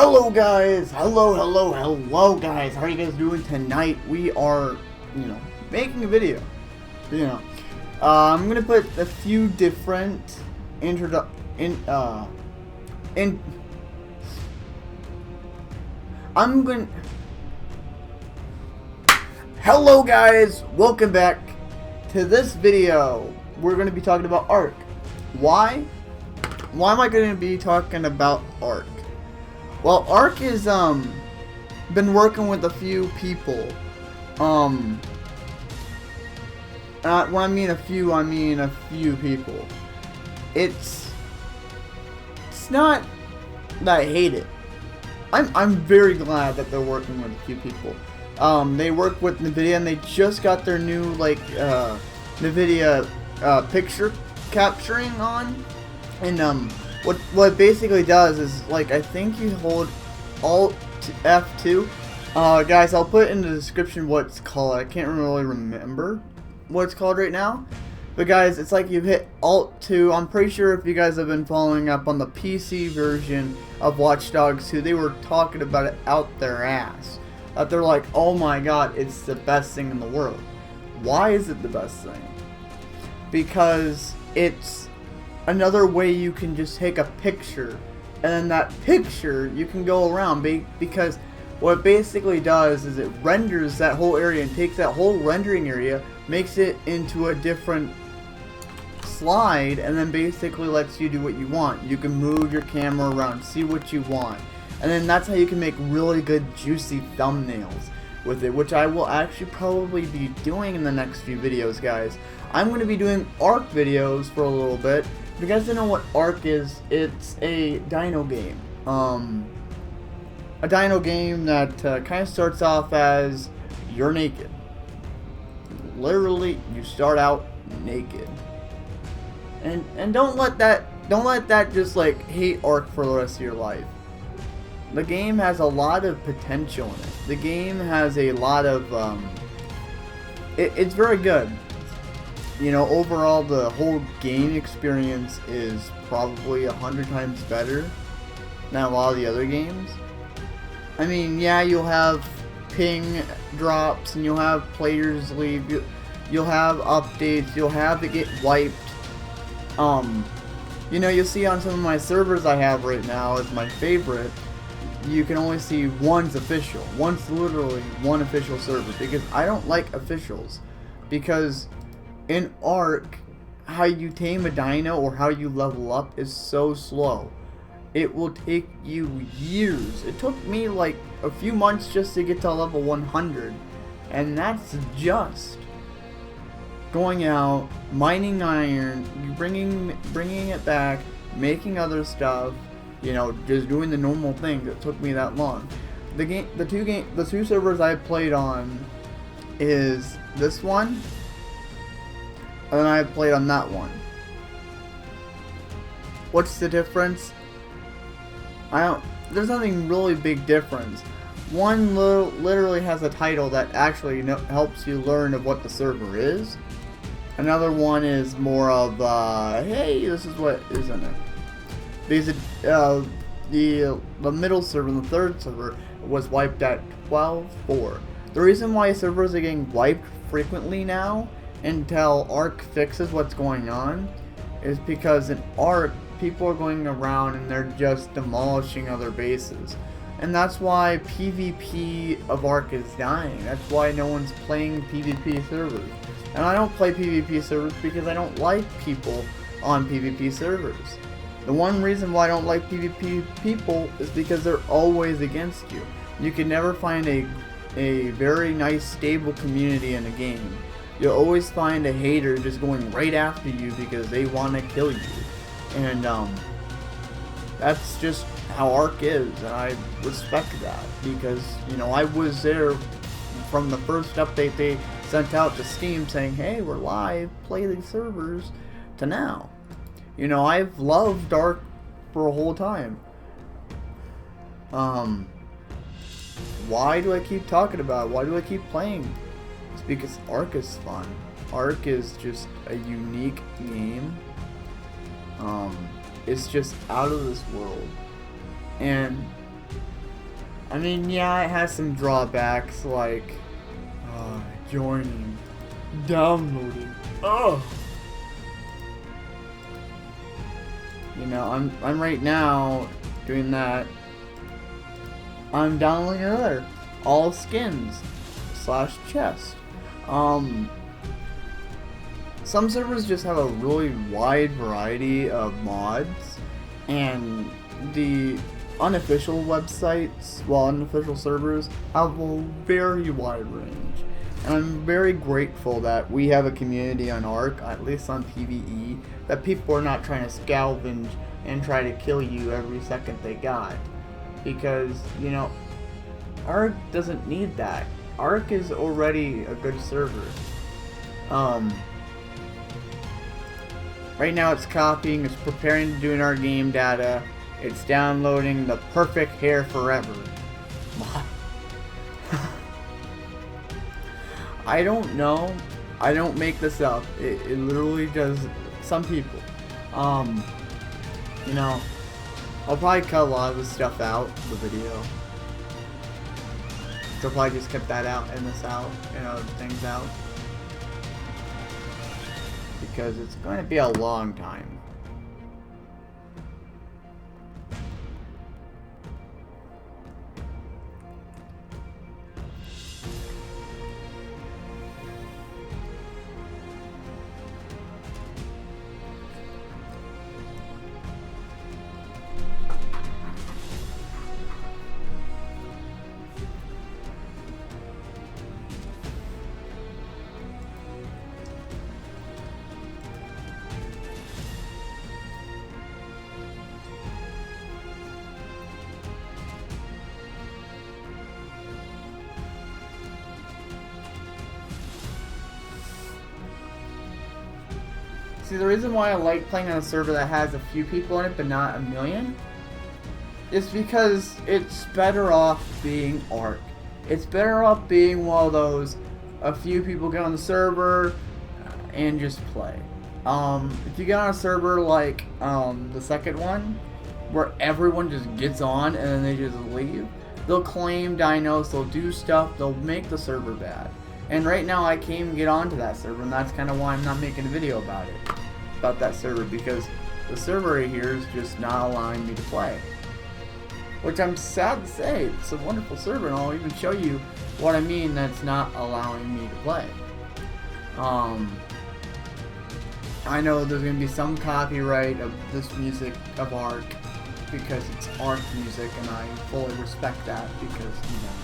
Hello guys, hello guys, how are you guys doing tonight? We are, making a video, I'm gonna put a few different hello guys, welcome back to this video. We're gonna be talking about Ark. Why am I gonna be talking about Ark? Well, Ark has been working with a few people. When I mean a few people. It's not that I hate it. I'm very glad that they're working with a few people. They work with NVIDIA and they just got their new NVIDIA picture capturing on, and what it basically does is, I think you hold Alt F2. Guys, I'll put in the description what it's called. I can't really remember what it's called right now. But guys, it's like you hit Alt 2. I'm pretty sure if you guys have been following up on the PC version of Watch Dogs 2, they were talking about it out their ass. That they're like, oh my god, it's the best thing in the world. Why is it the best thing? Because it's another way you can just take a picture, and then that picture you can go around, because what it basically does is it renders that whole area and takes that whole rendering area, makes it into a different slide, and then basically lets you do what you want. You can move your camera around, see what you want, and then that's how you can make really good juicy thumbnails with it, which I will actually probably be doing in the next few videos, guys. I'm going to be doing Ark videos for a little bit. If you guys don't know what Ark is, it's a dino game. A dino game that kind of starts off as you're naked. Literally, you start out naked. And don't let that just hate Ark for the rest of your life. The game has a lot of potential in it. The game has a lot of it's very good. Overall, the whole game experience is probably 100 times better than a lot of the other games. I mean, yeah, you'll have ping drops, and you'll have players leave, you'll have updates, you'll have it get wiped. You'll see on some of my servers I have right now as my favorite, you can only see one's official. One's literally one official server, because I don't like officials. Because in Ark, how you tame a dino or how you level up is so slow. It will take you years. It took me a few months just to get to level 100. And that's just going out, mining iron, bringing it back, making other stuff, just doing the normal thing that took me that long. The two servers I played on is this one, and then I played on that one. What's the difference? There's nothing really big difference. One literally has a title that actually helps you learn of what the server is. Another one is more of, hey, this is what is in it. Because the middle server and the third server was wiped at 12.4. The reason why servers are getting wiped frequently now, until Ark fixes what's going on, is because in Ark, people are going around and they're just demolishing other bases. And that's why PvP of Ark is dying. That's why no one's playing PvP servers. And I don't play PvP servers because I don't like people on PvP servers. The one reason why I don't like PvP people is because they're always against you. You can never find a very nice, stable community in a game. You'll always find a hater just going right after you because they want to kill you. And that's just how Ark is, and I respect that, because I was there from the first update they sent out to Steam saying, hey, we're live, play these servers, to now. I've loved Ark for a whole time. Why do I keep talking about it? Why do I keep playing? It's because Ark is fun. Ark is just a unique game. It's just out of this world. And I mean, yeah, it has some drawbacks like joining, downloading. Oh, you know, I'm right now doing that. I'm downloading another all skins / chest. Some servers just have a really wide variety of mods, and the unofficial websites, well, unofficial servers, have a very wide range. And I'm very grateful that we have a community on Ark, at least on PvE, that people are not trying to scavenge and try to kill you every second they got. Because, you know, Ark doesn't need that. Ark is already a good server. Right now it's copying, it's preparing to do our game data, it's downloading the perfect hair forever. I don't know. I don't make this up. It literally does. Some people. You know, I'll probably cut a lot of this stuff out, the video. So I'll probably just cut that out and this out and other things out. Because it's going to be a long time. See, the reason why I like playing on a server that has a few people in it, but not a million, is because it's better off being Ark. It's better off being one of those, a few people get on the server and just play. If you get on a server like the second one, where everyone just gets on and then they just leave, they'll claim dinos, they'll do stuff, they'll make the server bad. And right now I can't even get onto that server, and that's kind of why I'm not making a video about it. About that server, because the server right here is just not allowing me to play. Which I'm sad to say, it's a wonderful server, and I'll even show you what I mean that's not allowing me to play. I know there's going to be some copyright of this music of Ark, because it's Ark music, and I fully respect that, because, you know,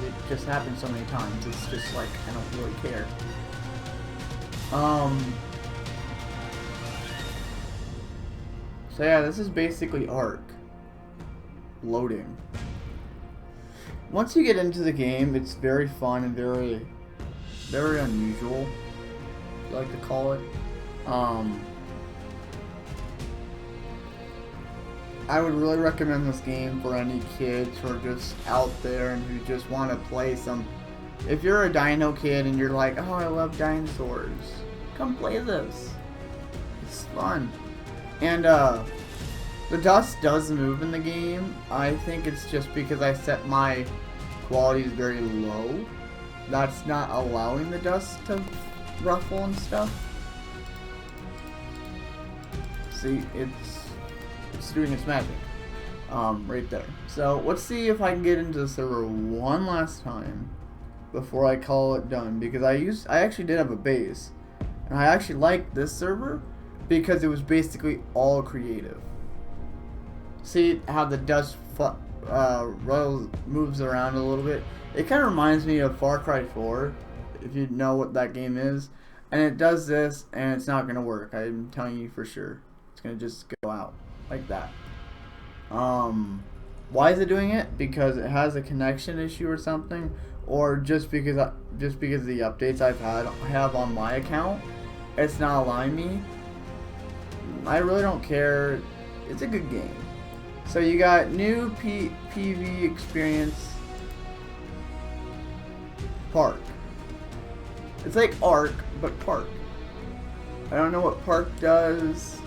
it just happens so many times. It's just like, I don't really care. So yeah, this is basically Ark. Loading. Once you get into the game, it's very fun and very unusual, I like to call it. I would really recommend this game for any kids who are just out there and who just want to play some. If you're a dino kid and you're like, oh, I love dinosaurs, come play this. It's fun. And the dust does move in the game. I think it's just because I set my qualities very low. That's not allowing the dust to ruffle and stuff. See, it's doing its magic. Right there. So let's see if I can get into the server one last time before I call it done, because I actually did have a base, and I actually liked this server because it was basically all creative. See how the dust moves around a little bit? It kind of reminds me of Far Cry 4, if you know what that game is. And it does this, and it's not going to work. I'm telling you for sure. It's going to just go out like that. Why is it doing it? Because it has a connection issue or something, or just because of the updates I have on my account, it's not allowing me. I really don't care. It's a good game. So you got new PV experience, Park. It's like Ark, but Park. I don't know what Park does.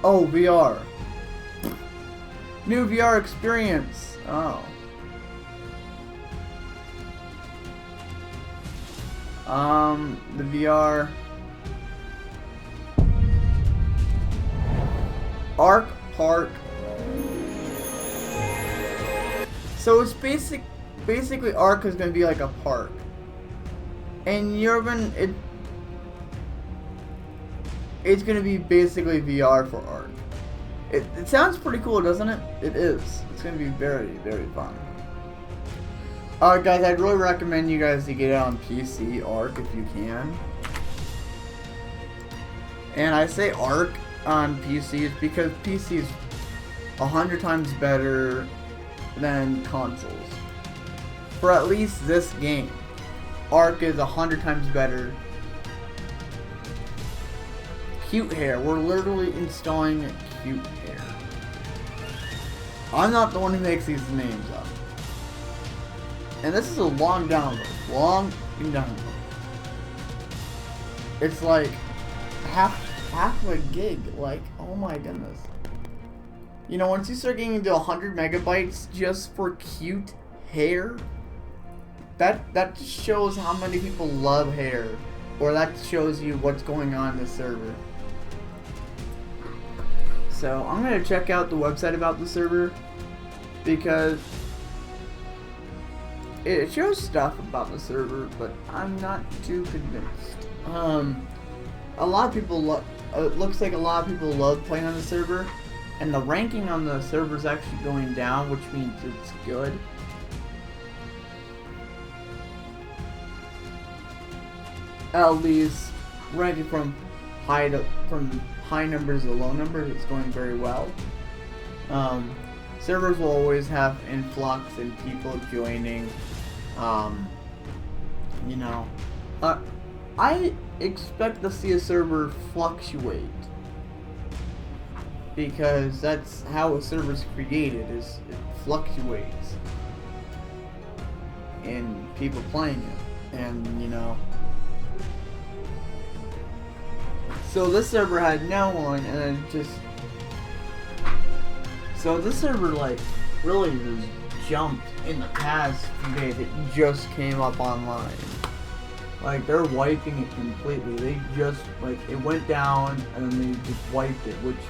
Oh, VR. New VR experience. Oh. The VR. Arc Park. So it's basically Arc is gonna be like a park. And you're gonna it's gonna be basically VR for Arc. It sounds pretty cool, doesn't it? It is. It's gonna be very, very fun. Alright guys, I'd really recommend you guys to get it on PC, Arc, if you can. And I say Arc on PC is because PC is 100 times better than consoles. For at least this game. Arc is 100 times better. Cute hair. We're literally installing cute hair. I'm not the one who makes these names up. And this is a long download. Long download. It's like half a gig. Like, oh my goodness. You know, once you start getting into 100 megabytes just for cute hair, that just shows how many people love hair. Or that shows you what's going on in the server. So I'm gonna check out the website about the server because it shows stuff about the server, but I'm not too convinced. A lot of people it looks like a lot of people love playing on the server, and the ranking on the server is actually going down, which means it's good. At least ranking from high numbers to low numbers, it's going very well. Servers will always have influx and people joining. You know, I expect to see a server fluctuate because that's how a server is created. Is it fluctuates in people playing it, and you know. So this server had no one, and then just... So this server, like, really just jumped in the past few days. It just came up online. Like, they're wiping it completely. They just, like, it went down, and then they just wiped it, which...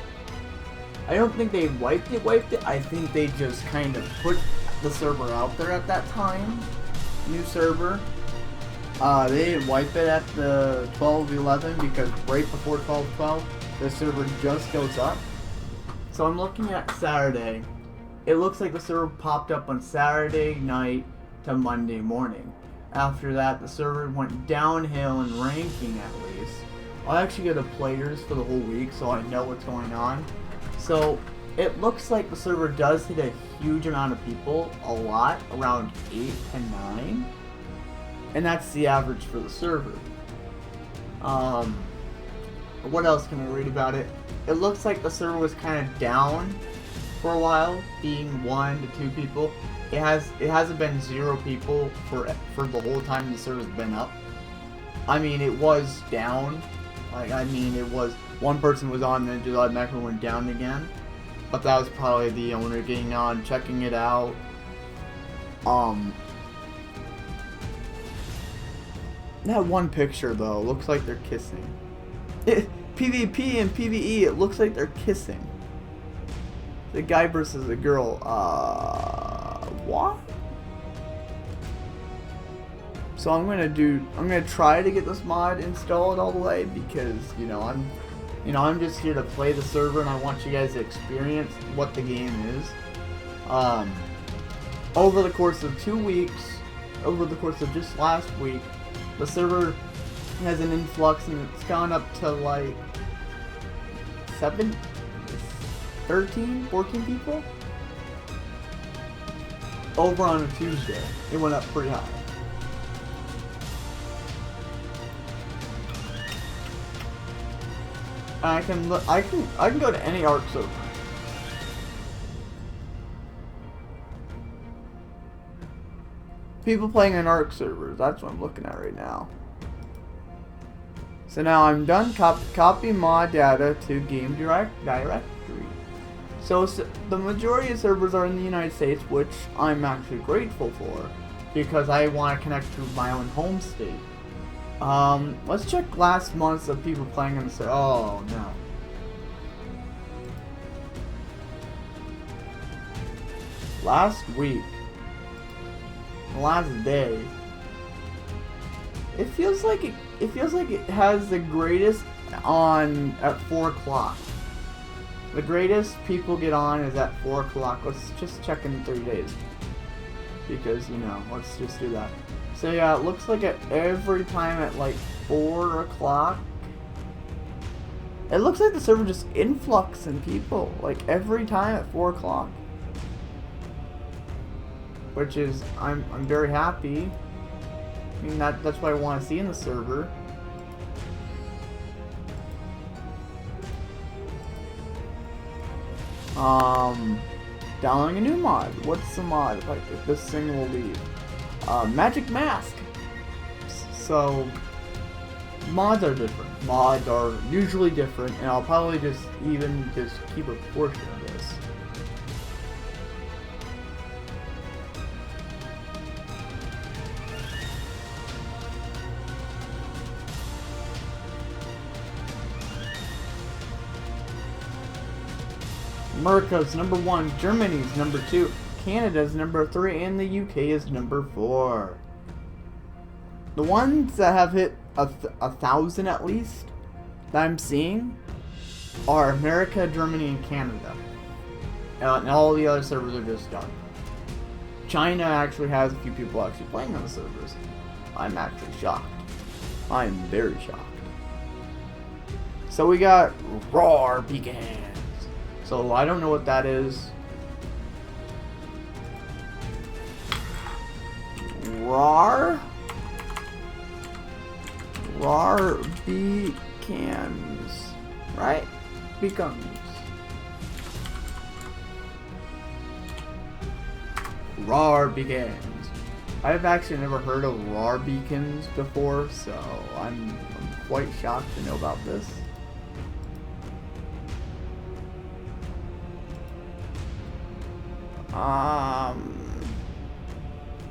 I don't think they wiped it. I think they just kind of put the server out there at that time. New server. They didn't wipe it at the 12.11 because right before 12.12 the server just goes up. So I'm looking at Saturday. It looks like the server popped up on Saturday night to Monday morning. After that, the server went downhill in ranking at least. I'll actually get the players for the whole week so I know what's going on. So it looks like the server does hit a huge amount of people, a lot, around 8 to 9. And that's the average for the server. What else can I read about it? It looks like the server was kind of down for a while, being 1 to 2 people. It hasn't been 0 people for the whole time the server's been up. I mean, it was down. Like, I mean, it was one person was on, then just automatically went down again. But that was probably the owner getting on, checking it out. That one picture though looks like they're kissing. PvP and PvE, it looks like they're kissing. The guy versus the girl. What? So I'm gonna try to get this mod installed all the way because I'm just here to play the server and I want you guys to experience what the game is. Over the course of 2 weeks, over the course of just last week, the server has an influx and it's gone up to like 13, 14 people. Over on a Tuesday, it went up pretty high. I can go to any Arc server. People playing in Arc servers, that's what I'm looking at right now. So now I'm done. Copy mod data to game directory. So the majority of servers are in the United States, which I'm actually grateful for, because I want to connect to my own home state. Let's check last months of people playing on the server. Oh no. Last week, last day, it feels like it has the greatest on at 4 o'clock. The greatest people get on is at 4 o'clock. Let's just check in 3 days, because let's just do that. So yeah, it looks like every time at like 4 o'clock. It looks like the server just influx in people, like every time at 4 o'clock. Which is, I'm very happy. I mean, that's what I want to see in the server. Downloading a new mod. What's the mod? If this thing will leave. Magic Mask. So, mods are different. Mods are usually different, and I'll probably just keep a portion of this. America's number 1, Germany's number 2, Canada's number 3, and the UK is number 4. The ones that have hit 1,000 at least that I'm seeing are America, Germany, and Canada. And all the other servers are just done. China actually has a few people actually playing on the servers. I'm actually shocked. I'm very shocked. So we got Roar Beacons. So I don't know what that is. Roar Beacons, right? Beacons. Roar Beacons. I've actually never heard of Roar Beacons before, so I'm quite shocked to know about this.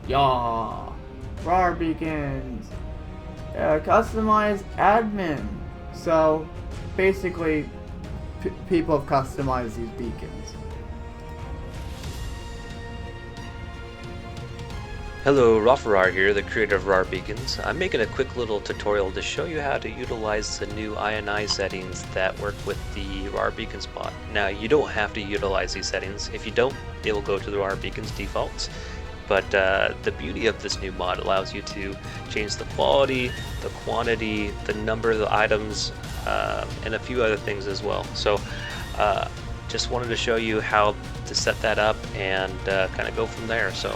Yeah, Roar Beacons, customized admin. So, basically, people have customized these beacons. Hello, Rafarar here, the creator of Roar Beacons. I'm making a quick little tutorial to show you how to utilize the new INI settings that work with the Roar Beacons bot. Now, you don't have to utilize these settings. If you don't, it will go to the Roar Beacons defaults. But the beauty of this new mod allows you to change the quality, the quantity, the number of the items, and a few other things as well. So just wanted to show you how to set that up and kind of go from there. So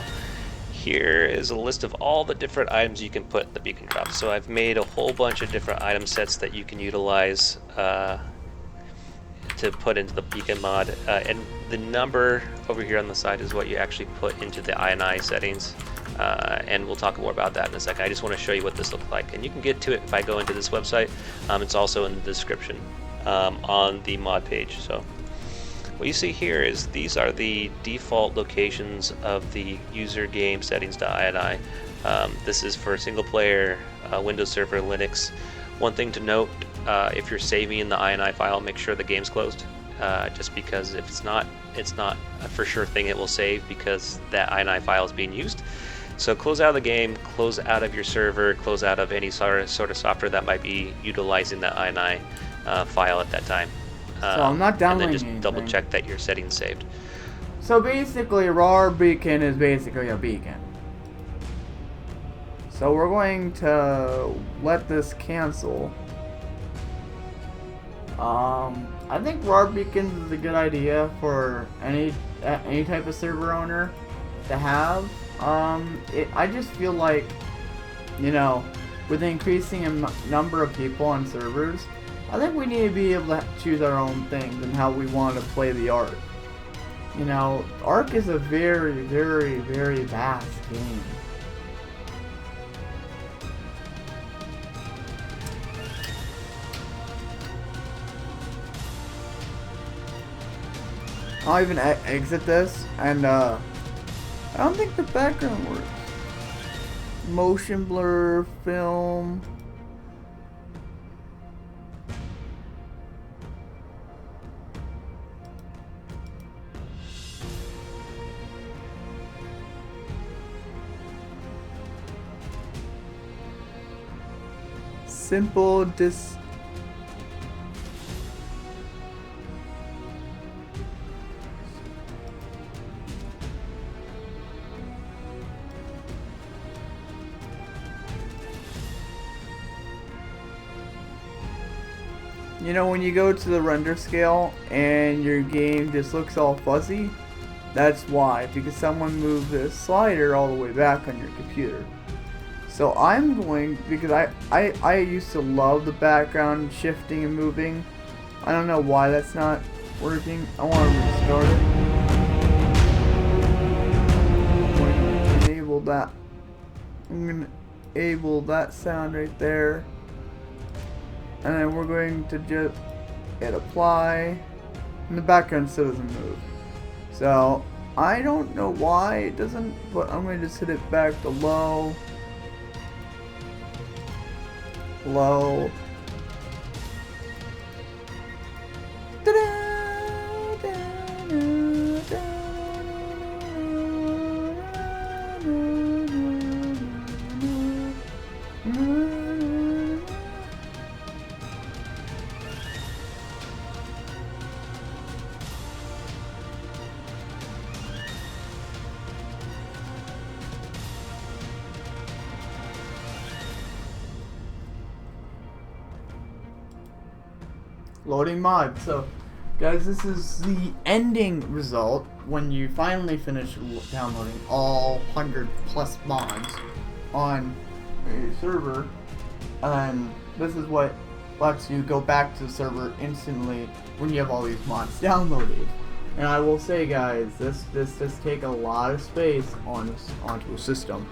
here is a list of all the different items you can put in the beacon drop. So I've made a whole bunch of different item sets that you can utilize to put into the beacon mod, and the number over here on the side is what you actually put into the INI settings, and we'll talk more about that in a second. I just want to show you what this looks like, and you can get to it if I go into this website. It's also in the description on the mod page. So what you see here is these are the default locations of the user game settings.ini. This is for single player, Windows Server, Linux. One thing to note, if you're saving in the INI file, make sure the game's closed, just because if it's not a for sure thing it will save, because that INI file is being used. So close out of the game, close out of your server, close out of any sort of software that might be utilizing that INI file at that time. So I'm not downloading and then just double check that your settings saved. So basically, Roar Beacon is basically a beacon. So we're going to let this cancel. I think Roar Beacons is a good idea for any type of server owner to have. I just feel like, with the increasing number of people on servers, I think we need to be able to choose our own things and how we want to play the Ark. Ark is a very, very, very vast game. I'll even exit this, and I don't think the background works. Motion blur, film. Simple dis. You know, when you go to the render scale and your game just looks all fuzzy, that's why, because someone moved the slider all the way back on your computer. So I'm going, because I used to love the background shifting and moving. I don't know why that's not working. I want to restart it. I'm going to enable that. I'm going to enable that sound right there. And then we're going to just hit apply, and the background still doesn't move. So I don't know why it doesn't, but I'm going to just hit it back to low. Low. Loading mod. So, guys, this is the ending result when you finally finish downloading all 100 plus mods on a server. And this is what lets you go back to the server instantly when you have all these mods downloaded. And I will say, guys, this does take a lot of space onto a system.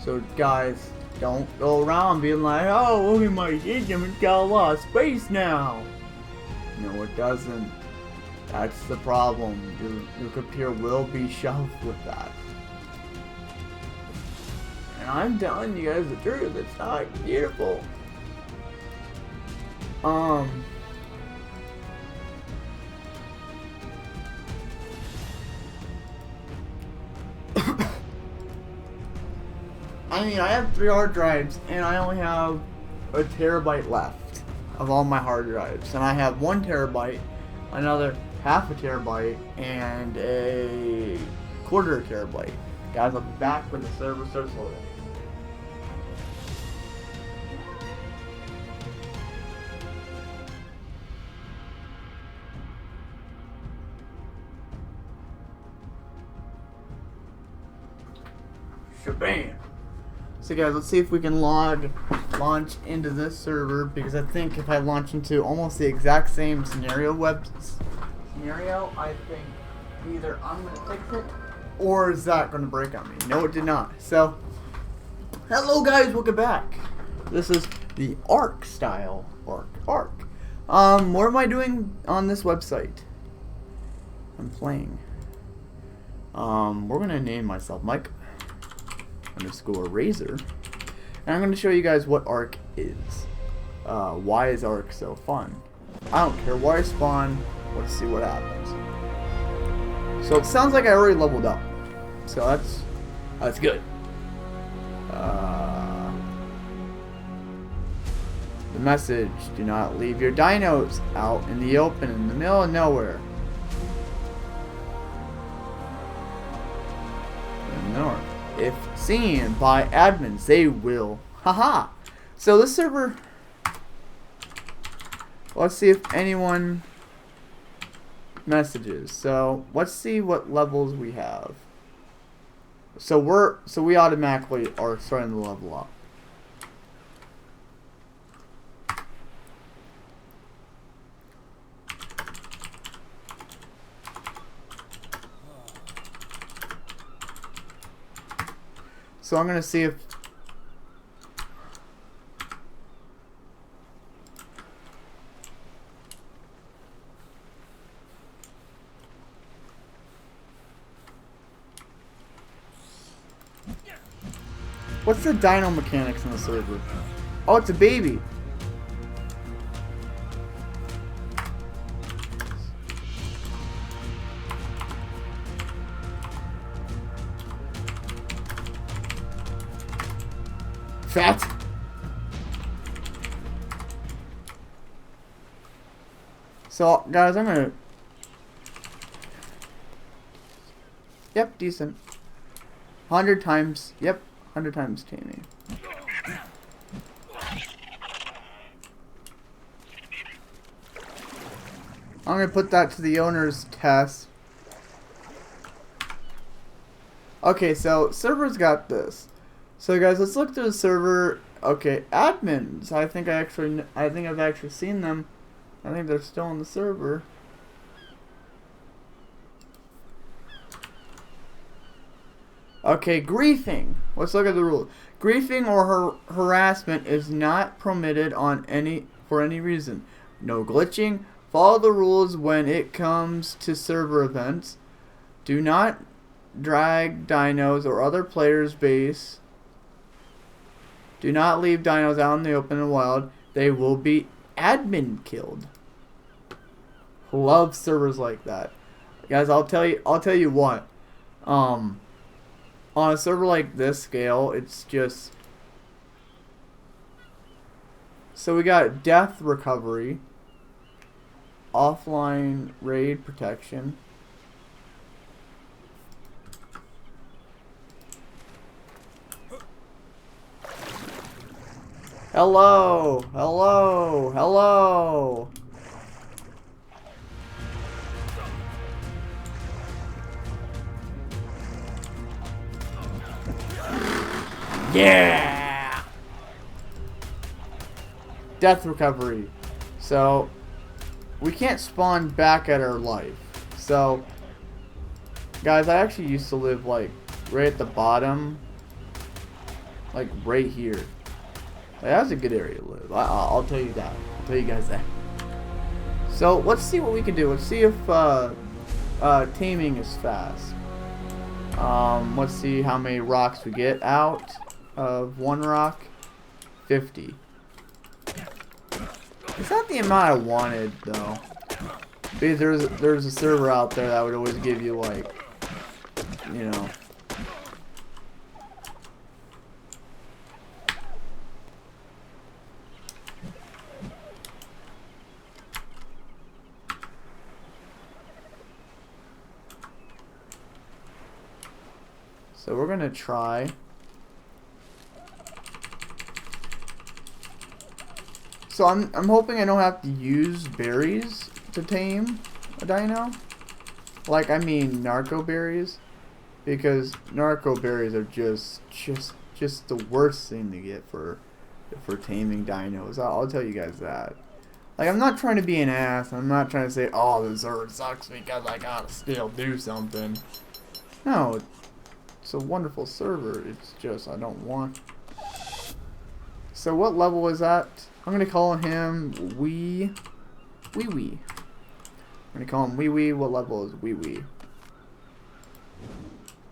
So, guys, don't go around being like, oh, look at my system, it's got a lot of space now. No, it doesn't. That's the problem. Your computer will be shoved with that. And I'm telling you guys the truth, it's not beautiful. I mean, I have 3 hard drives, and I only have a terabyte left of all my hard drives, and I have 1 terabyte, another half a terabyte, and a quarter terabyte. Guys, I'll be back when the server starts loading. Shabam! So guys, let's see if we can launch into this server, because I think if I launch into almost the exact same scenario, I think either I'm going to fix it or is that going to break on me. No, it did not. So, hello guys, welcome back. This is the Ark style Ark. What am I doing on this website? I'm playing. We're going to name myself Mike _ Razor, and I'm going to show you guys what Ark is. Why is Ark so fun? I don't care where I spawn. Let's see what happens. So it sounds like I already leveled up, so that's good. The message: do not leave your dinos out in the open in the middle of nowhere. If seen by admins, they will. Haha. So this server, let's see if anyone messages. So let's see what levels we have. So we automatically are starting to level up. So I'm gonna see if What's the dino mechanics on the server? Oh, it's a baby. Fat. So, guys, I'm gonna... Yep, decent. 100 times. Yep, 100 times taming. I'm gonna put that to the owner's test. Okay, so server's got this. So guys, let's look through the server. Okay, admins. I think I've actually seen them. I think they're still on the server. Okay, griefing. Let's look at the rules. Griefing or harassment is not permitted for any reason. No glitching. Follow the rules when it comes to server events. Do not drag dinos or other players' base. Do not leave dinos out in the open and wild. They will be admin killed. Love servers like that. Guys, I'll tell you what. On a server like this scale, it's just... So we got death recovery, offline raid protection, hello, hello, hello. Yeah! Death recovery. So, we can't spawn back at our life. So, guys, I actually used to live, like, right at the bottom. Like, right here. Like, that was a good area to live. I'll tell you that. I'll tell you guys that. So, let's see what we can do. Let's see if, taming is fast. Let's see how many rocks we get out of one rock. 50. It's not the amount I wanted though, because there's a server out there that would always give you, like, you know. So we're gonna try. So I'm hoping I don't have to use berries to tame a dino. Like, I mean narco berries, because narco berries are just the worst thing to get for taming dinos. I'll tell you guys that. Like, I'm not trying to be an ass. I'm not trying to say, oh, the server sucks because I gotta still do something. No, it's a wonderful server. It's just I don't want. So what level is that? I'm gonna call him Wee Wee. I'm gonna call him Wee Wee. What level is Wee Wee?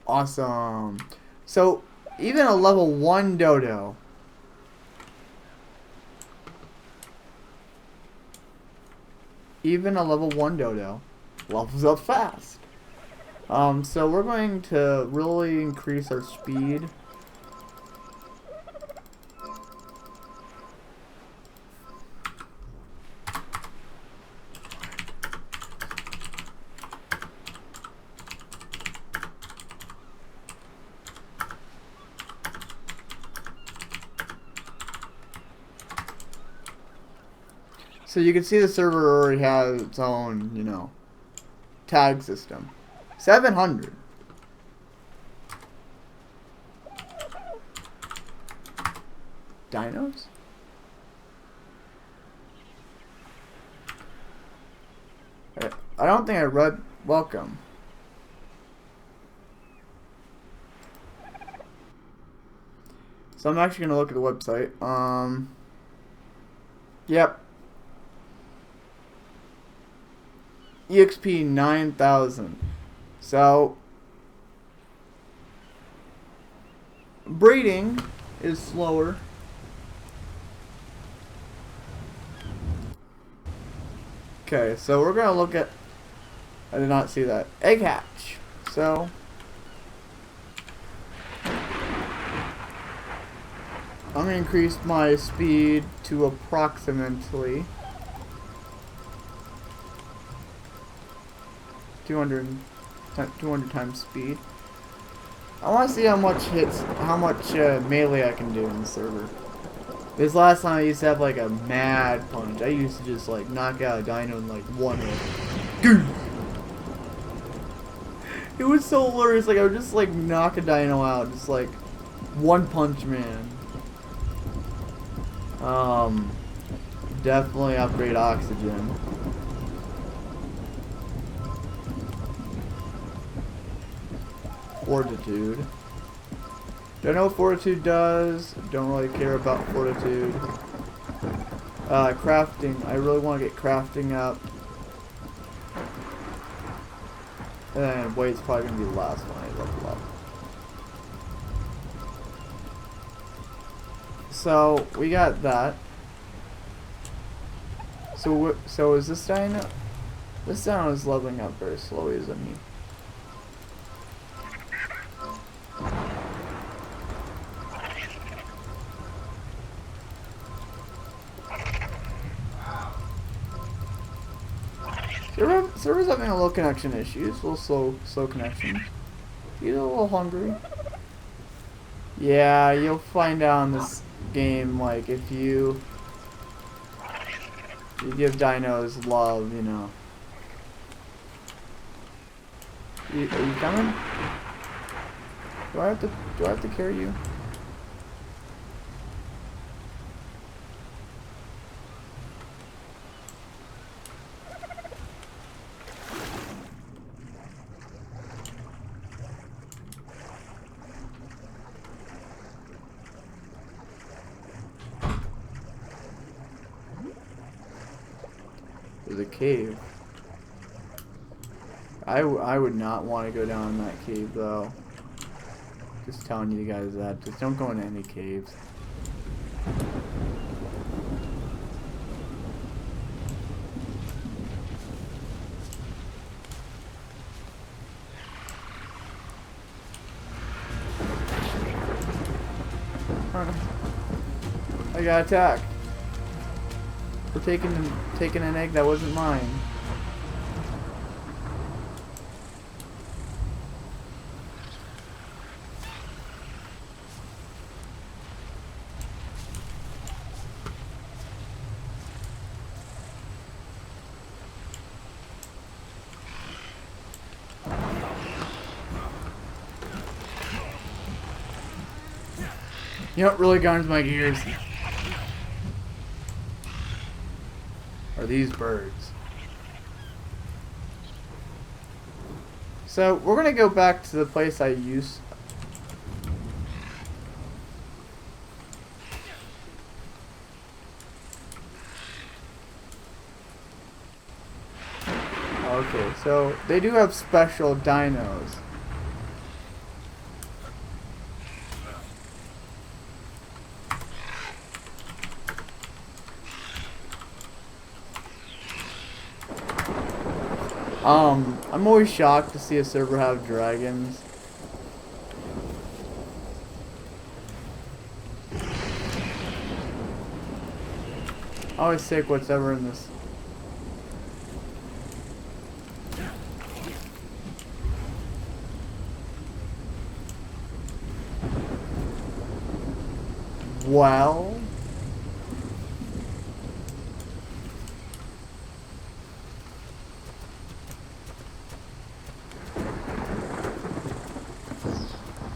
Awesome. So even a level 1 dodo. Even a level 1 dodo levels up fast. So we're going to really increase our speed. So you can see the server already has its own, you know, tag system. 700. Dinos? I don't think I read welcome. So I'm actually going to look at the website. Yep. EXP 9000. So breeding is slower. Okay, so we're gonna look at. I did not see that egg hatch. So I'm gonna increase my speed to approximately 200 times speed. I want to see how much melee I can do in the server. This last time I used to have like a mad punch. I used to just like knock out a dino in like one hit. Dude! It was so hilarious. Like I would just like knock a dino out, just like one punch man. Definitely upgrade oxygen. Fortitude. Don't know what Fortitude does. Don't really care about Fortitude. Crafting. I really want to get crafting up. And then weight's probably going to be the last one I level up. So, we got that. So is this dino? This dino is leveling up very slowly, isn't he? Server's having a little connection issues, a little slow connection. He's a little hungry. Yeah, you'll find out in this game, like, if you give dinos love, you know. Are you coming? Do I have to carry you? There's a cave. I would not want to go down in that cave though. Just telling you guys that. Just don't go into any caves. I got attacked. For taking an egg that wasn't mine. You know what really grinds my gears? Are these birds. So we're gonna go back to the place I used. Okay, so they do have special dinos. I'm always shocked to see a server have dragons. I always take whatever in this. Well.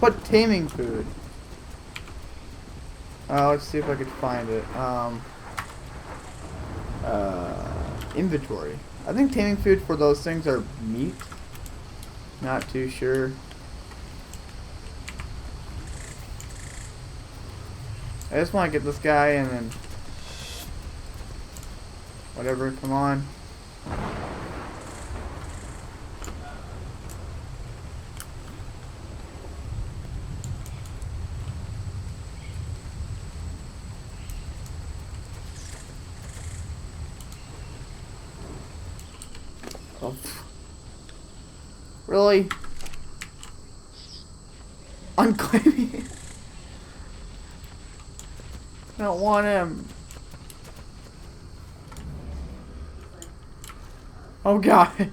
But taming food. Let's see if I could find it. Inventory. I think taming food for those things are meat. Not too sure. I just want to get this guy and then whatever, come on. Oh, really? I'm claiming it. I don't want him. Oh god.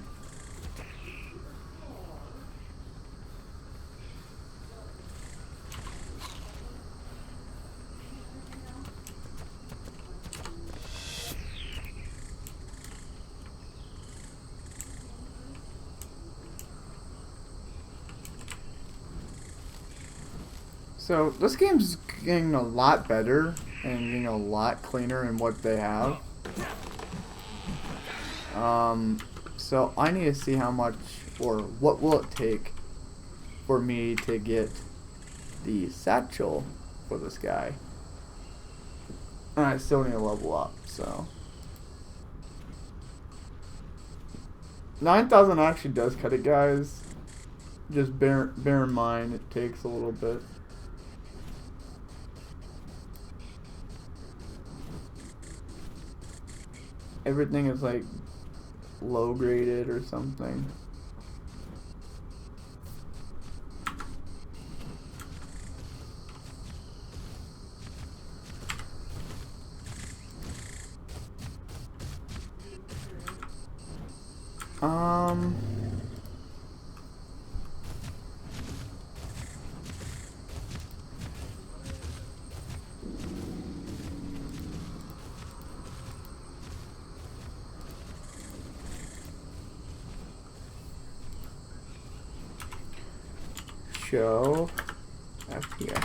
So this game's getting a lot better and getting a lot cleaner in what they have. So I need to see how much or what will it take for me to get the satchel for this guy. And I still need to level up, so 9,000 actually does cut it, guys. Just bear in mind it takes a little bit. Everything is like low graded or something. Show FPS.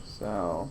So